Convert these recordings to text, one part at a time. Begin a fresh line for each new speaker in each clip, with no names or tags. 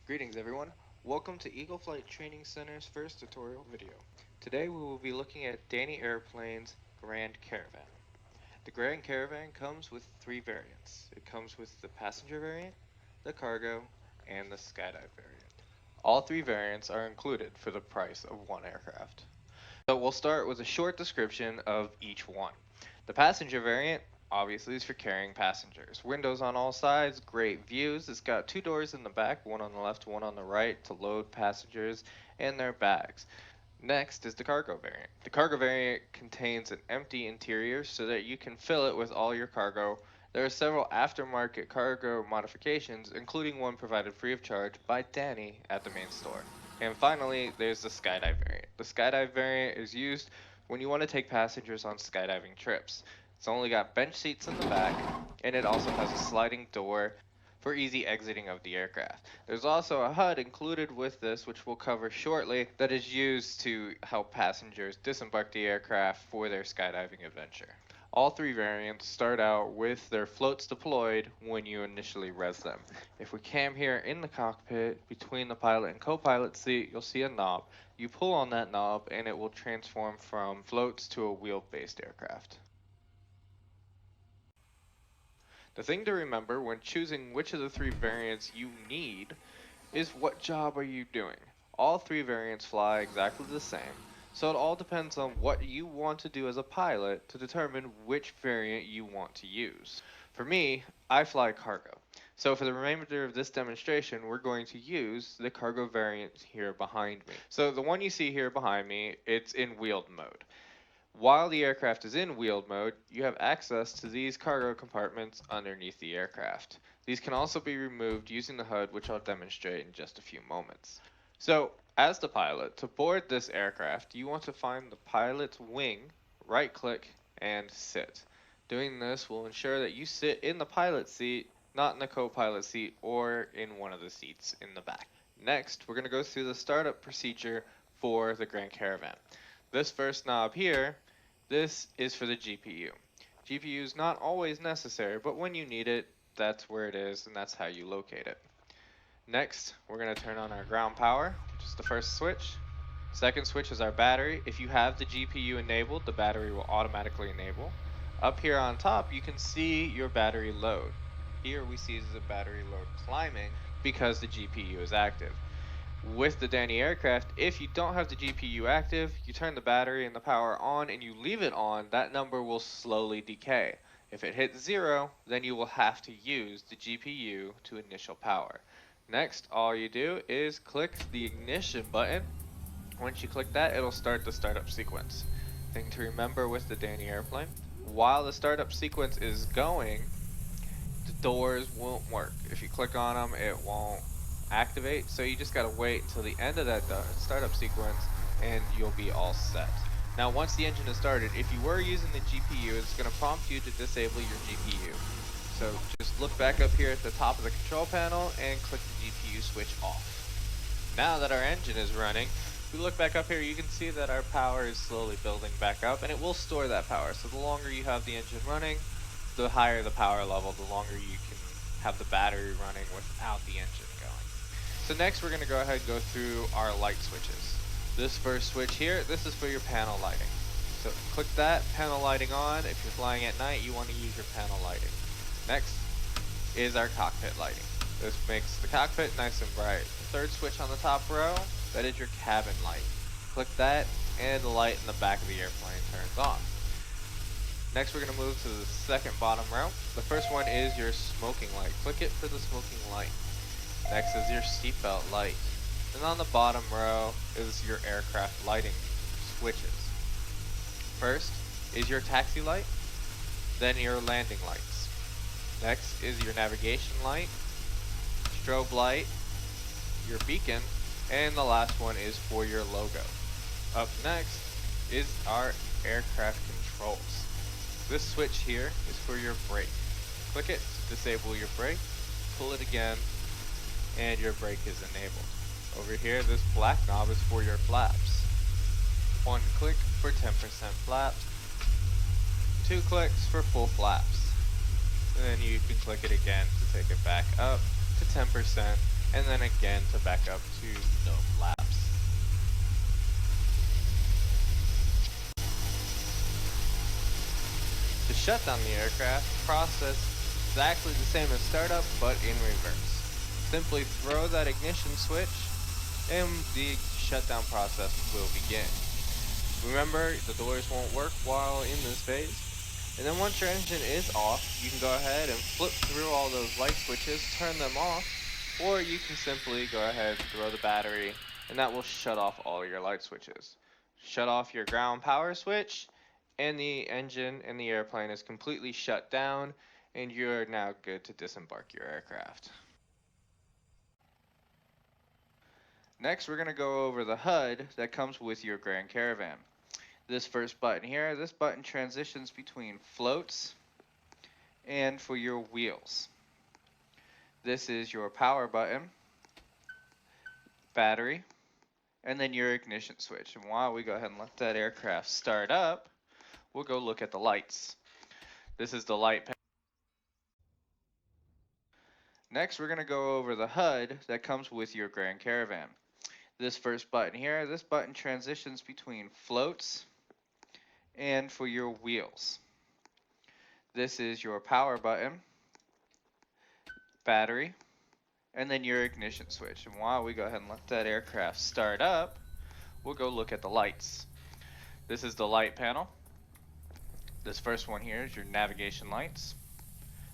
Greetings everyone, welcome to Eagle Flight Training Center's first tutorial video. Today we will be looking at Dani Airplane's Grand Caravan. The Grand Caravan comes with three variants. It comes with the passenger variant, the cargo, and the skydive variant. All three variants are included for the price of one aircraft. So we'll start with a short description of each one. The passenger variant obviously is for carrying passengers. Windows on all sides, great views. It's got two doors in the back, one on the left, one on the right, to load passengers and their bags. Next is the cargo variant. The cargo variant contains an empty interior so that you can fill it with all your cargo. There are several aftermarket cargo modifications, including one provided free of charge by Dani at the main store. And finally, there's the skydive variant. The skydive variant is used when you want to take passengers on skydiving trips. It's only got bench seats in the back, and it also has a sliding door for easy exiting of the aircraft. There's also a HUD included with this, which we'll cover shortly, that is used to help passengers disembark the aircraft for their skydiving adventure. All three variants start out with their floats deployed when you initially res them. If we cam here in the cockpit between the pilot and co-pilot seat, you'll see a knob. You pull on that knob and it will transform from floats to a wheel-based aircraft. The thing to remember when choosing which of the three variants you need is what job are you doing. All three variants fly exactly the same, so it all depends on what you want to do as a pilot to determine which variant you want to use. For me, I fly cargo. So for the remainder of this demonstration, we're going to use the cargo variant here behind me. So the one you see here behind me, it's in wheeled mode. While the aircraft is in wheeled mode, you have access to these cargo compartments underneath the aircraft. These can also be removed using the HUD, which I'll demonstrate in just a few moments. So, as the pilot, to board this aircraft, you want to find the pilot's wing, right-click, and sit. Doing this will ensure that you sit in the pilot seat, not in the co-pilot seat, or in one of the seats in the back. Next, we're going to go through the startup procedure for the Grand Caravan. This first knob here, this is for the GPU. GPU is not always necessary, but when you need it, that's where it is, and that's how you locate it. Next, we're going to turn on our ground power, which is the first switch. Second switch is our battery. If you have the GPU enabled, the battery will automatically enable. Up here on top, you can see your battery load. Here we see the battery load climbing because the GPU is active. With the Dani aircraft, if you don't have the GPU active, you turn the battery and the power on and you leave it on, that number will slowly decay. If it hits 0, then you will have to use the GPU to initial power. Next, all you do is click the ignition button. Once you click that, it'll start the startup sequence. Thing to remember with the Dani airplane, while the startup sequence is going, the doors won't work. If you click on them, it won't activate, so you just gotta wait until the end of that startup sequence and you'll be all set. Now once the engine is started, if you were using the GPU, it's going to prompt you to disable your GPU. So just look back up here at the top of the control panel and click the GPU switch off. Now that our engine is running, if we look back up here, you can see that our power is slowly building back up, and it will store that power. So the longer you have the engine running, the higher the power level, the longer you can have the battery running without the engine going. So next we're going to go ahead and go through our light switches. This first switch here, this is for your panel lighting. So click that, panel lighting on. If you're flying at night, you want to use your panel lighting. Next is our cockpit lighting. This makes the cockpit nice and bright. The third switch on the top row, that is your cabin light. Click that and the light in the back of the airplane turns on. Next we're going to move to the second bottom row. The first one is your smoking light. Click it for the smoking light. Next is your seatbelt light. And on the bottom row is your aircraft lighting switches. First is your taxi light, then your landing lights. Next is your navigation light, strobe light, your beacon, and the last one is for your logo. Up next is our aircraft controls. This switch here is for your brake. Click it to disable your brake, pull it again, and your brake is enabled. Over here, this black knob is for your flaps. One click for 10% flaps, 2 clicks for full flaps. And then you can click it again to take it back up to 10% and then again to back up to no flaps. To shut down the aircraft, process exactly the same as startup, but in reverse. Simply throw that ignition switch, and the shutdown process will begin. Remember, the doors won't work while in this phase. And then once your engine is off, you can go ahead and flip through all those light switches, turn them off, or you can simply go ahead and throw the battery, and that will shut off all your light switches. Shut off your ground power switch, and the engine and the airplane is completely shut down, and you're now good to disembark your aircraft. Next, we're going to go over the HUD that comes with your Grand Caravan. This first button here, this button transitions between floats and for your wheels. This is your power button, battery, and then your ignition switch. And while we go ahead and let that aircraft start up, we'll go look at the lights. This is the light panel. Next, we're going to go over the HUD that comes with your Grand Caravan. This first button here, this button transitions between floats and for your wheels. This is your power button, battery, and then your ignition switch. And while we go ahead and let that aircraft start up, we'll go look at the lights. This is the light panel. This first one here is your navigation lights.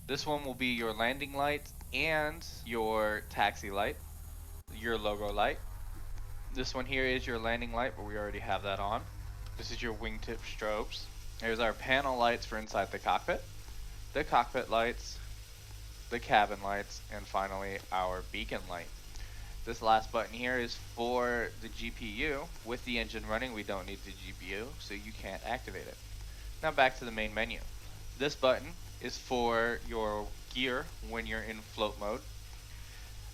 This one will be your landing light and your taxi light, your logo light. This one here is your landing light, but we already have that on. This is your wingtip strobes. Here's our panel lights for inside the cockpit lights, the cabin lights, and finally our beacon light. This last button here is for the GPU. With the engine running, we don't need the GPU, so you can't activate it. Now back to the main menu. This button is for your gear when you're in float mode.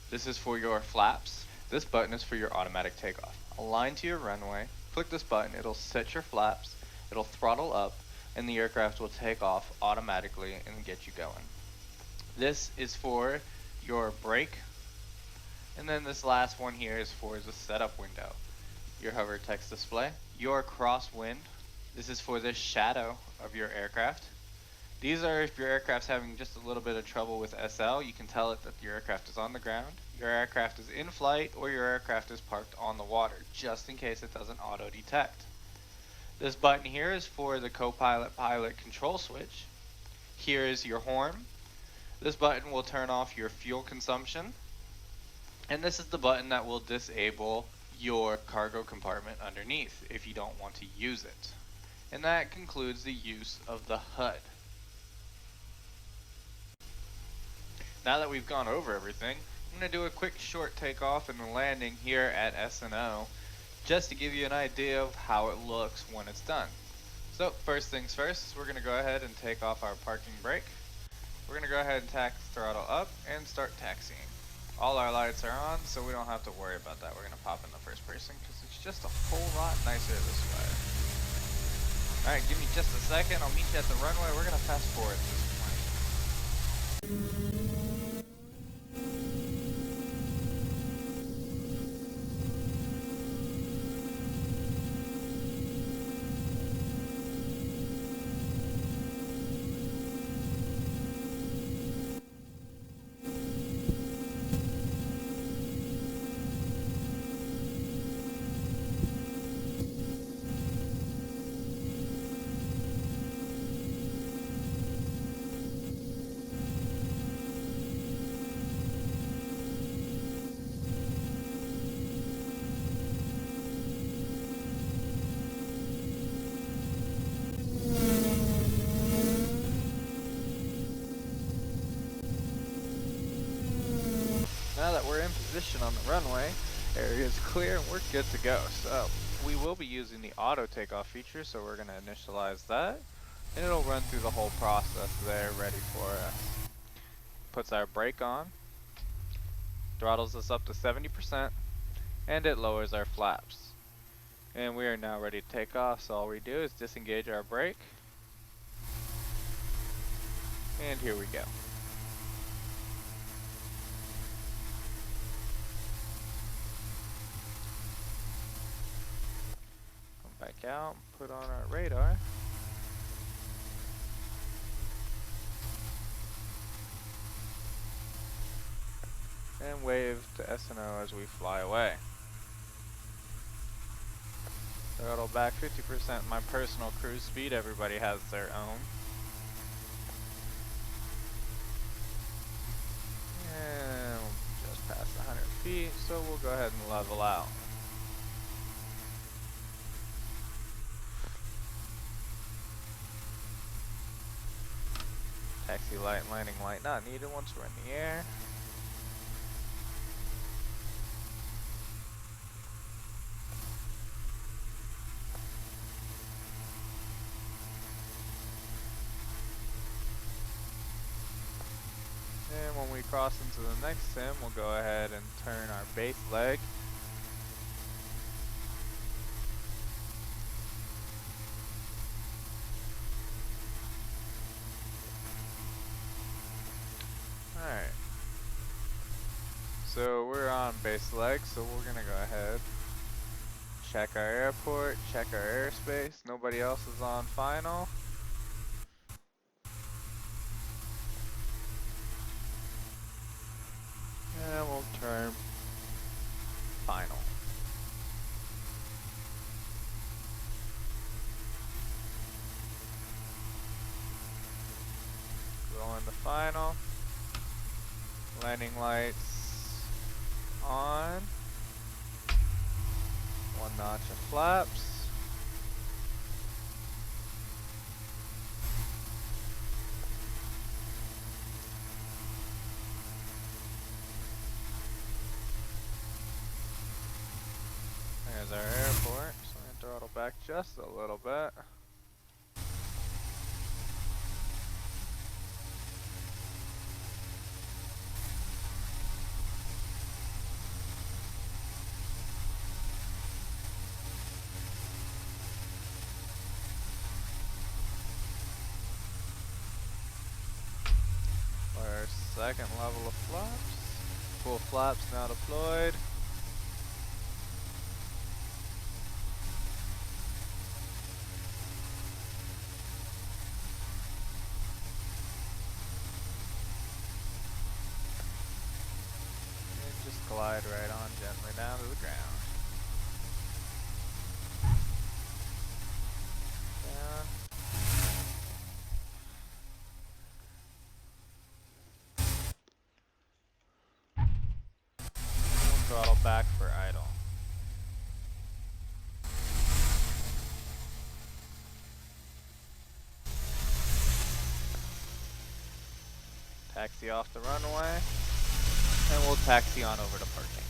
This is for your flaps. This button is for your automatic takeoff. Align to your runway, click this button, it'll set your flaps, it'll throttle up, and the aircraft will take off automatically and get you going. This is for your brake, and then this last one here is for the setup window. Your hover text display, your crosswind. This is for the shadow of your aircraft. These are if your aircraft's having just a little bit of trouble with SL, you can tell it that your aircraft is on the ground, your aircraft is in flight, or your aircraft is parked on the water, just in case it doesn't auto-detect. This button here is for the co-pilot control switch. Here is your horn. This button will turn off your fuel consumption. And this is the button that will disable your cargo compartment underneath if you don't want to use it. And that concludes the use of the HUD. Now that we've gone over everything, I'm going to do a quick short takeoff and landing here at S&O just to give you an idea of how it looks when it's done. So first things first, we're going to go ahead and take off our parking brake. We're going to go ahead and throttle up and start taxiing. All our lights are on, so we don't have to worry about that. We're going to pop in the first person because it's just a whole lot nicer this way. Alright, give me just a second. I'll meet you at the runway. We're going to fast forward at this point. Now that we're in position on the runway, area is clear and we're good to go. So we will be using the auto takeoff feature, so we're going to initialize that, and it'll run through the whole process there ready for us. Puts our brake on, throttles us up to 70%, and it lowers our flaps. And we are now ready to take off, so all we do is disengage our brake, and here we go.
out, put on our radar. And wave to SNO as we fly away. Throttle back 50%, my personal cruise speed, everybody has their own. And we'll just past 100 feet, so we'll go ahead and level out. Taxi light, landing light not needed once we're in the air. And when we cross into the next sim, we'll go ahead and turn our base leg. Alright. So we're on base leg, so we're gonna go ahead. Check our airport, check our airspace. Nobody else is on final. And we'll turn final. Go into final. Landing lights on. 1 notch of flaps. There's our airport, so I'm gonna throttle back just a little bit. Our second level of flaps. Full flaps now deployed. And just glide right on gently down to the ground. Down. We'll throttle back for idle. Taxi off the runway, and we'll taxi on over to parking.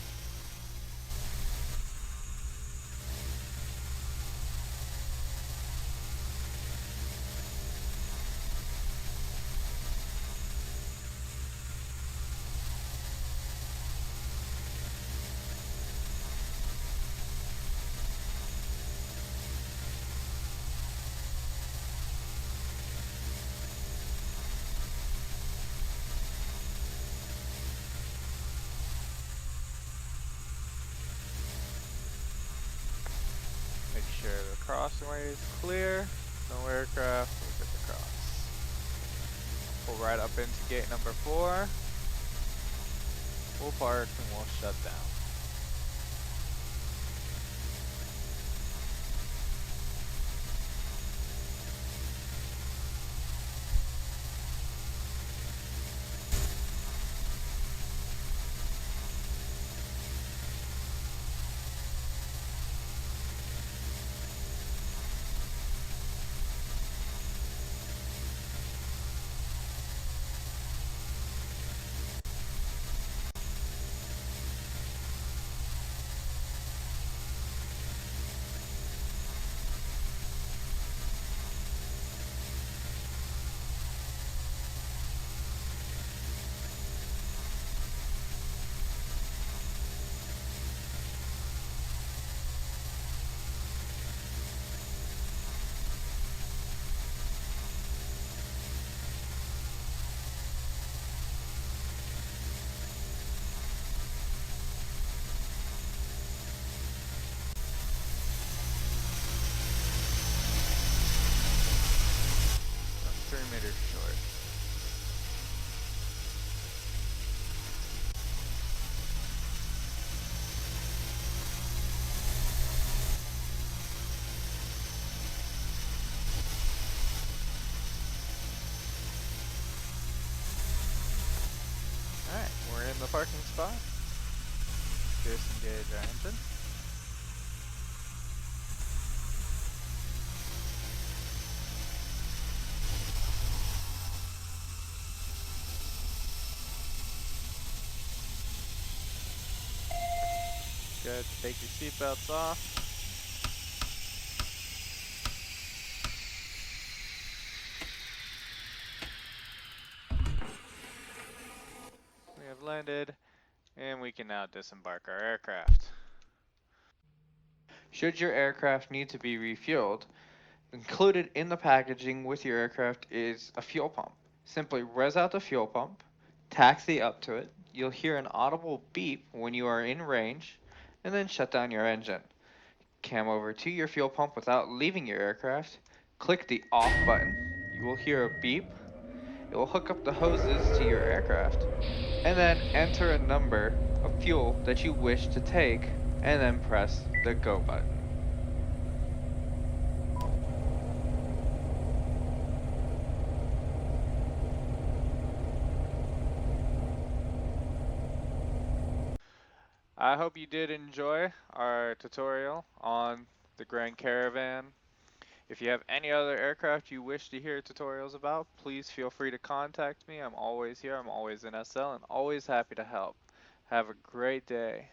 Make sure the crossway is clear, no aircraft, we're good to cross. Pull right up into gate number 4. We'll park and we'll shut down. the parking spot. Disengage our engine. Good. Take your seatbelts off. We have landed, and we can now disembark our aircraft.
Should your aircraft need to be refueled, included in the packaging with your aircraft is a fuel pump. Simply res out the fuel pump, taxi up to it, you'll hear an audible beep when you are in range, and then shut down your engine. Cam over to your fuel pump without leaving your aircraft, click the off button, you will hear a beep, it will hook up the hoses to your aircraft, and then enter a number of fuel that you wish to take, and then press the go button.
I hope you did enjoy our tutorial on the Grand Caravan. If you have any other aircraft you wish to hear tutorials about, please feel free to contact me. I'm always here, I'm always in SL, and always happy to help. Have a great day.